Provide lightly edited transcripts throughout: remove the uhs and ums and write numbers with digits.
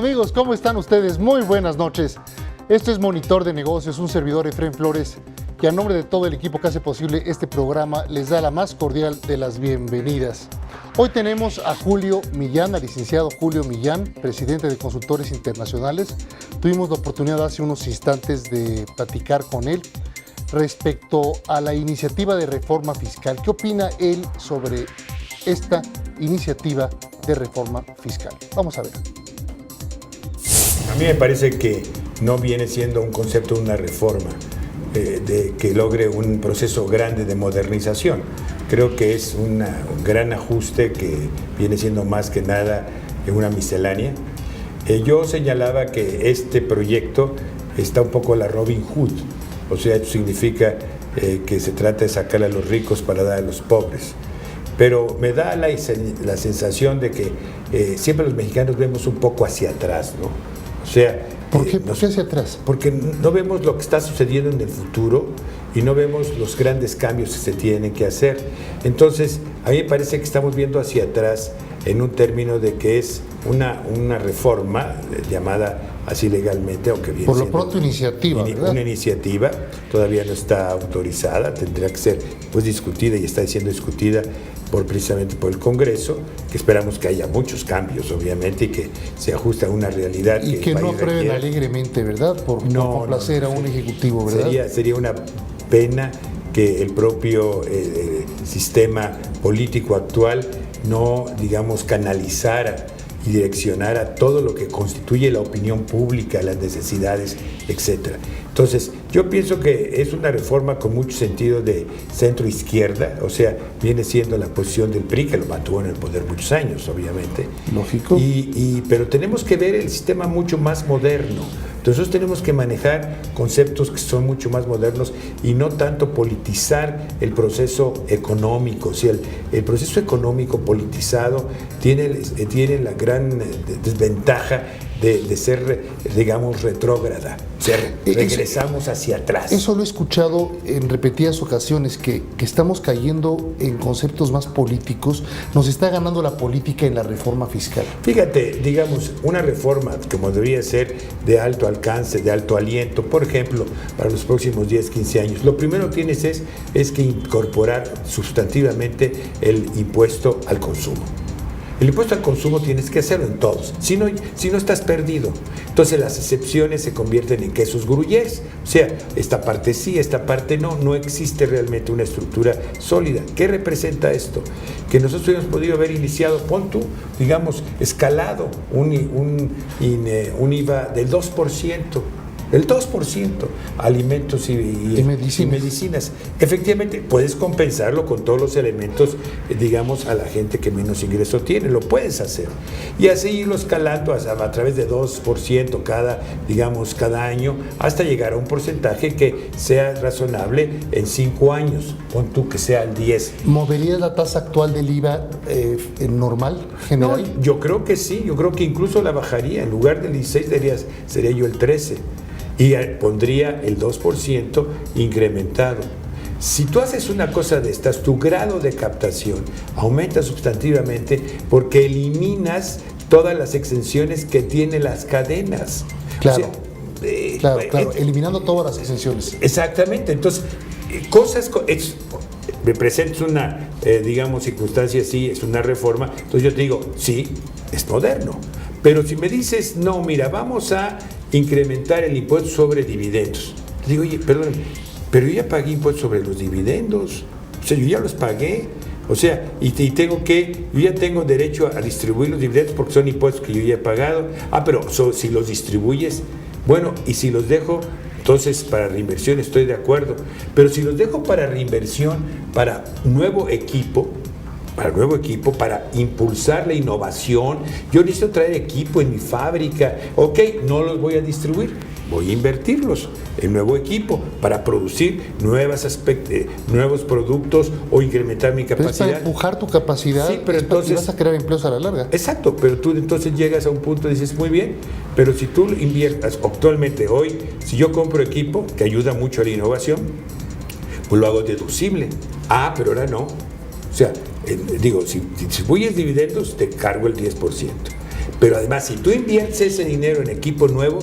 amigos? ¿Cómo están ustedes? Muy buenas noches. Esto es Monitor de Negocios, un servidor Efraín Flores, que a nombre de todo el equipo que hace posible este programa les da la más cordial de las bienvenidas. Hoy tenemos a Julio Millán, al licenciado Julio Millán, presidente de Consultores Internacionales. Tuvimos la oportunidad hace unos instantes de platicar con él respecto a la iniciativa de reforma fiscal. ¿Qué opina él sobre esta iniciativa de reforma fiscal? Vamos a ver. A mí me parece que no viene siendo un concepto de una reforma que logre un proceso grande de modernización. Creo que es un gran ajuste que viene siendo más que nada una miscelánea. Yo señalaba que este proyecto está un poco a la Robin Hood, o sea, esto significa que se trata de sacar a los ricos para dar a los pobres. Pero me da la sensación de que siempre los mexicanos vemos un poco hacia atrás, ¿no? O sea, ¿Por qué hacia atrás? Porque no vemos lo que está sucediendo en el futuro y no vemos los grandes cambios que se tienen que hacer. Entonces, a mí me parece que estamos viendo hacia atrás en un término de que es una reforma llamada así legalmente, aunque viene por lo pronto iniciativa, ¿verdad? Una iniciativa, todavía no está autorizada, tendría que ser pues discutida y está siendo discutida precisamente por el Congreso, que esperamos que haya muchos cambios, obviamente, y que se ajuste a una realidad. Y que no aprueben alegremente, ¿verdad? Por complacer a un ejecutivo, ¿verdad? Sería una pena que el propio sistema político actual no, digamos, canalizara y direccionara todo lo que constituye la opinión pública, las necesidades, etcétera. Entonces, yo pienso que es una reforma con mucho sentido de centro-izquierda, o sea, viene siendo la posición del PRI, que lo mantuvo en el poder muchos años, obviamente. Lógico. Pero tenemos que ver el sistema mucho más moderno. Entonces tenemos que manejar conceptos que son mucho más modernos y no tanto politizar el proceso económico. O sea, el proceso económico politizado tiene la gran desventaja de ser, digamos, retrógrada. O sea, regresamos hacia atrás. Eso lo he escuchado en repetidas ocasiones, que estamos cayendo en conceptos más políticos. Nos está ganando la política en la reforma fiscal. Fíjate, digamos, una reforma como debería ser de alto alcance, de alto aliento, por ejemplo, para los próximos 10, 15 años. Lo primero que tienes es que incorporar sustantivamente el impuesto al consumo. El impuesto al consumo tienes que hacerlo en todos, si no estás perdido. Entonces las excepciones se convierten en quesos gruyères, o sea, esta parte sí, esta parte no existe realmente una estructura sólida. ¿Qué representa esto? Que nosotros hubiéramos podido haber iniciado, pon tú, digamos, escalado un IVA del 2%. El 2%, alimentos y medicinas. Efectivamente, puedes compensarlo con todos los elementos, digamos, a la gente que menos ingreso tiene, lo puedes hacer. Y así irlo escalando a través de 2% cada año, hasta llegar a un porcentaje que sea razonable en 5 años, pon tú que sea el 10. ¿Moverías la tasa actual del IVA normal, general? No, yo creo que sí, yo creo que incluso la bajaría, en lugar del 16 sería yo el 13%. Y pondría el 2% incrementado. Si tú haces una cosa de estas, tu grado de captación aumenta sustantivamente porque eliminas todas las exenciones que tienen las cadenas. Claro, claro, eliminando todas las exenciones. Exactamente, entonces, me presentas una, digamos, circunstancia así, es una reforma, entonces yo te digo, sí, es moderno. Pero si me dices, no, mira, vamos a incrementar el impuesto sobre dividendos. Te digo, oye, perdón, pero yo ya pagué impuestos sobre los dividendos. O sea, yo ya los pagué. O sea, yo ya tengo derecho a distribuir los dividendos porque son impuestos que yo ya he pagado. Pero si los distribuyes, bueno, y si los dejo, entonces para reinversión estoy de acuerdo. Pero si los dejo para reinversión, para nuevo equipo, para impulsar la innovación. Yo necesito traer equipo en mi fábrica. Ok, no los voy a distribuir, voy a invertirlos en nuevo equipo para producir nuevos productos o incrementar mi capacidad. Pero es para empujar tu capacidad, sí, pero entonces vas a crear empleos a la larga. Exacto, pero tú entonces llegas a un punto y dices, muy bien, pero si tú inviertas actualmente hoy, si yo compro equipo, que ayuda mucho a la innovación, pues lo hago deducible. Pero ahora no. O sea, si distribuyes dividendos, te cargo el 10%. Pero además, si tú inviertes ese dinero en equipo nuevo,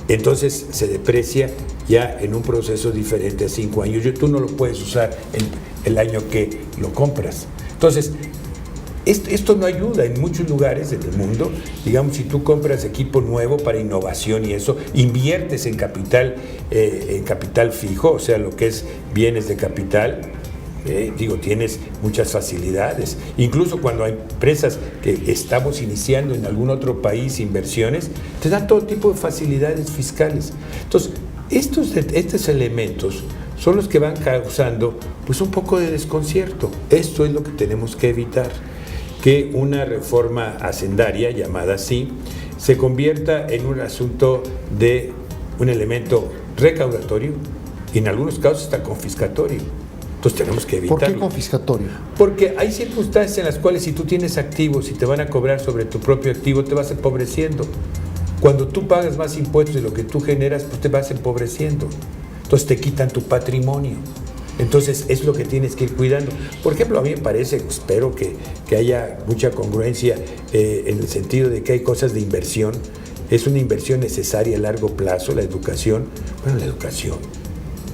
entonces se deprecia ya en un proceso diferente a 5 años. Tú no lo puedes usar el año que lo compras. Entonces, esto no ayuda en muchos lugares del mundo. Digamos, si tú compras equipo nuevo para innovación y eso, inviertes en capital fijo, o sea, lo que es bienes de capital, tienes muchas facilidades. Incluso cuando hay empresas que estamos iniciando en algún otro país inversiones, te dan todo tipo de facilidades fiscales. Entonces, estos elementos son los que van causando pues un poco de desconcierto. Esto es lo que tenemos que evitar, que una reforma hacendaria, llamada así, se convierta en un asunto de un elemento recaudatorio y en algunos casos hasta confiscatorio. Entonces tenemos que evitarlo. ¿Por qué confiscatorio? Porque hay circunstancias en las cuales si tú tienes activos y te van a cobrar sobre tu propio activo, te vas empobreciendo. Cuando tú pagas más impuestos de lo que tú generas, pues te vas empobreciendo. Entonces te quitan tu patrimonio. Entonces es lo que tienes que ir cuidando. Por ejemplo, a mí me parece, espero que haya mucha congruencia en el sentido de que hay cosas de inversión. Es una inversión necesaria a largo plazo, la educación. Bueno, la educación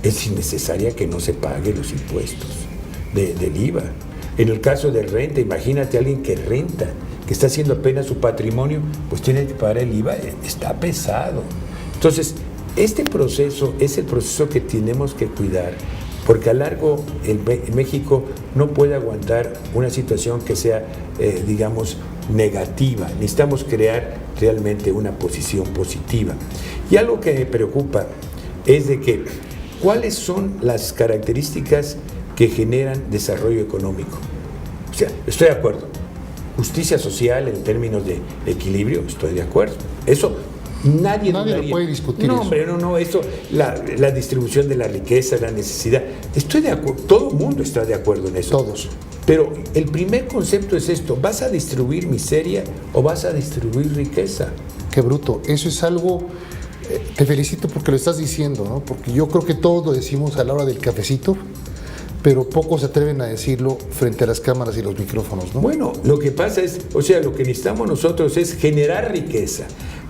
es innecesaria que no se pague los impuestos del IVA. En el caso de renta, imagínate a alguien que renta, que está haciendo apenas su patrimonio, pues tiene que pagar el IVA, está pesado. Entonces, este proceso es el proceso que tenemos que cuidar, porque a largo México no puede aguantar una situación que sea, negativa. Necesitamos crear realmente una posición positiva. Y algo que me preocupa es de que, ¿cuáles son las características que generan desarrollo económico? O sea, estoy de acuerdo. Justicia social en términos de equilibrio, estoy de acuerdo. Eso nadie lo puede discutir. No, hombre, no, eso, la distribución de la riqueza, la necesidad. Estoy de acuerdo, todo el mundo está de acuerdo en eso. Todos. Pero el primer concepto es esto: ¿vas a distribuir miseria o vas a distribuir riqueza? Qué bruto. Eso es algo. Te felicito porque lo estás diciendo, ¿no? Porque yo creo que todos lo decimos a la hora del cafecito, pero pocos se atreven a decirlo frente a las cámaras y los micrófonos, ¿no? Bueno, lo que pasa es, lo que necesitamos nosotros es generar riqueza,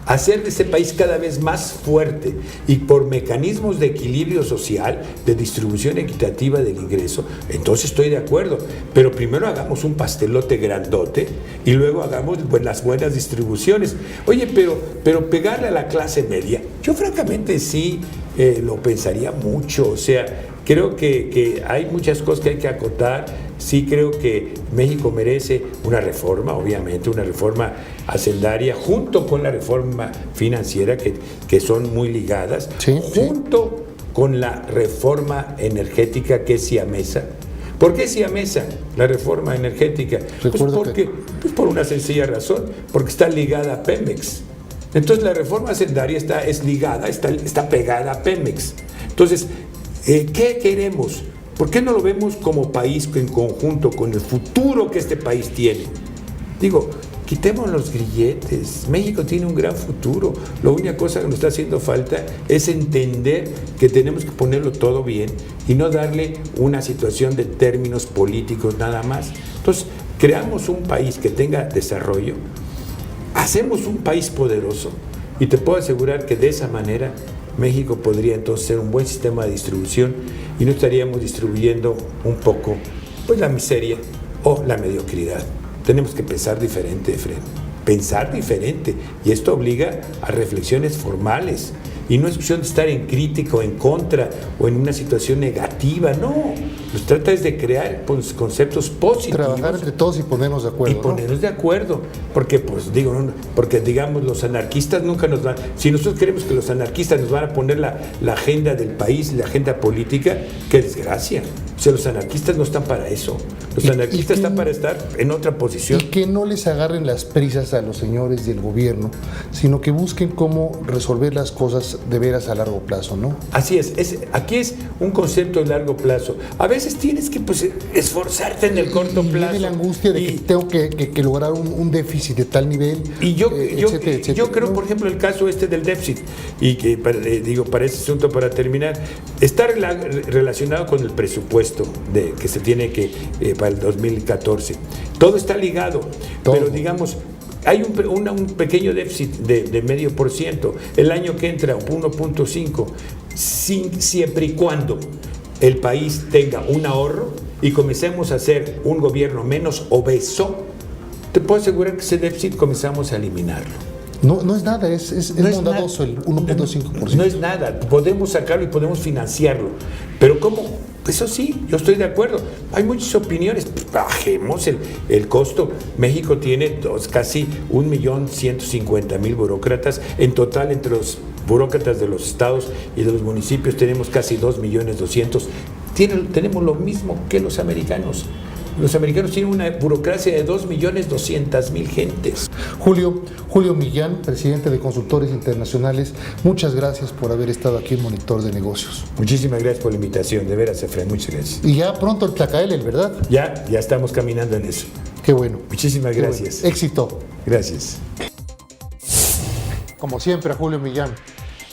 hacer de este país cada vez más fuerte y por mecanismos de equilibrio social, de distribución equitativa del ingreso. Entonces estoy de acuerdo, pero primero hagamos un pastelote grandote y luego hagamos las buenas distribuciones. Oye, pero pegarle a la clase media, yo francamente sí lo pensaría mucho. O sea, creo que hay muchas cosas que hay que acotar. Sí creo que México merece una reforma, obviamente, una reforma hacendaria, junto con la reforma financiera, que son muy ligadas, sí, junto con la reforma energética, que es siamesa. ¿Por qué siamesa la reforma energética? Pues por una sencilla razón, porque está ligada a Pemex. Entonces la reforma hacendaria está pegada a Pemex. Entonces, ¿qué queremos? ¿Por qué no lo vemos como país en conjunto, con el futuro que este país tiene? Digo, quitemos los grilletes. México tiene un gran futuro. La única cosa que nos está haciendo falta es entender que tenemos que ponerlo todo bien y no darle una situación de términos políticos nada más. Entonces, creamos un país que tenga desarrollo, hacemos un país poderoso y te puedo asegurar que de esa manera México podría entonces ser un buen sistema de distribución y no estaríamos distribuyendo un poco pues la miseria o la mediocridad. Tenemos que pensar diferente, Efraín. Pensar diferente, y esto obliga a reflexiones formales y no es cuestión de estar en crítica o en contra o en una situación negativa. No, nos trata es de crear conceptos positivos, trabajar entre todos y ponernos de acuerdo, y ponernos de acuerdo, porque digamos, los anarquistas nunca nos van, si nosotros queremos que los anarquistas nos van a poner la agenda del país, la agenda política, qué desgracia. O sea, los anarquistas no están para eso. Los anarquistas están para estar en otra posición. Y que no les agarren las prisas a los señores del gobierno, sino que busquen cómo resolver las cosas de veras a largo plazo, ¿no? Así es. Aquí es un concepto de largo plazo. A veces tienes que esforzarte en el corto plazo. Viene la angustia de que tengo que lograr un déficit de tal nivel. Y yo creo, por ejemplo, el caso del déficit, y que para ese asunto, para terminar, está relacionado con el presupuesto que se tiene para el 2014. Todo está ligado, pero digamos, hay un pequeño déficit de 0,5%. El año que entra, 1,5%, siempre y cuando el país tenga un ahorro y comencemos a hacer un gobierno menos obeso, te puedo asegurar que ese déficit comenzamos a eliminarlo. No es nada, es bondadoso el 1,5%. No es nada, podemos sacarlo y podemos financiarlo. Pero ¿cómo? Eso sí, yo estoy de acuerdo. Hay muchas opiniones. Bajemos el costo. México tiene casi 1.150.000 burócratas. En total, entre los burócratas de los estados y de los municipios, tenemos casi 2.200.000. Tenemos lo mismo que los americanos. Los americanos tienen una burocracia de 2.200.000 gentes. Julio Millán, presidente de Consultores Internacionales, muchas gracias por haber estado aquí en Monitor de Negocios. Muchísimas gracias por la invitación, de veras, Efraín, muchas gracias. Y ya pronto el Tlacaelel, ¿verdad? Ya estamos caminando en eso. Qué bueno. Muchísimas gracias. Bueno. Éxito. Gracias. Como siempre, a Julio Millán.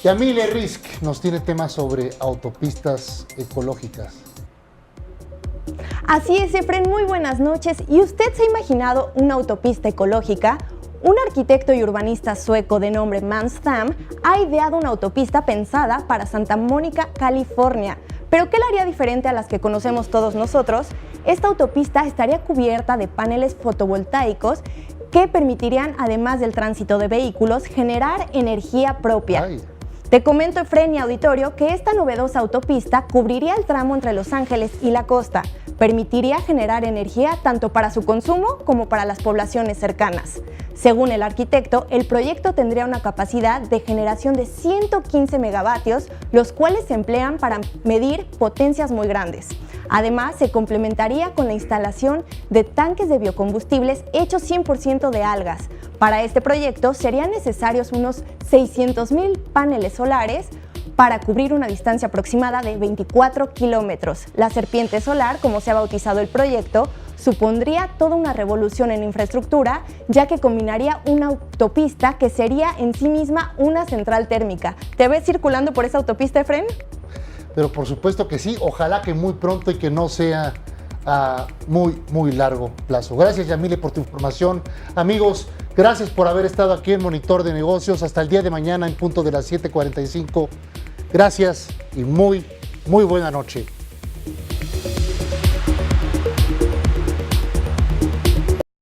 Yamile Risk nos tiene temas sobre autopistas ecológicas. Así es, Efren, muy buenas noches. ¿Y usted se ha imaginado una autopista ecológica? Un arquitecto y urbanista sueco de nombre Mans Tham ha ideado una autopista pensada para Santa Mónica, California. ¿Pero qué la haría diferente a las que conocemos todos nosotros? Esta autopista estaría cubierta de paneles fotovoltaicos que permitirían, además del tránsito de vehículos, generar energía propia. Ay. Te comento, Efren y auditorio, que esta novedosa autopista cubriría el tramo entre Los Ángeles y la costa. Permitiría generar energía tanto para su consumo como para las poblaciones cercanas. Según el arquitecto, el proyecto tendría una capacidad de generación de 115 megavatios, los cuales se emplean para medir potencias muy grandes. Además, se complementaría con la instalación de tanques de biocombustibles hechos 100% de algas. Para este proyecto serían necesarios unos 600,000 paneles solares para cubrir una distancia aproximada de 24 kilómetros. La serpiente solar, como se ha bautizado el proyecto, supondría toda una revolución en infraestructura, ya que combinaría una autopista que sería en sí misma una central térmica. ¿Te ves circulando por esa autopista, Efren? Pero por supuesto que sí, ojalá que muy pronto y que no sea a muy largo plazo. Gracias, Yamile, por tu información. Amigos, gracias por haber estado aquí en Monitor de Negocios. Hasta el día de mañana en punto de las 7:45. Gracias y muy buena noche.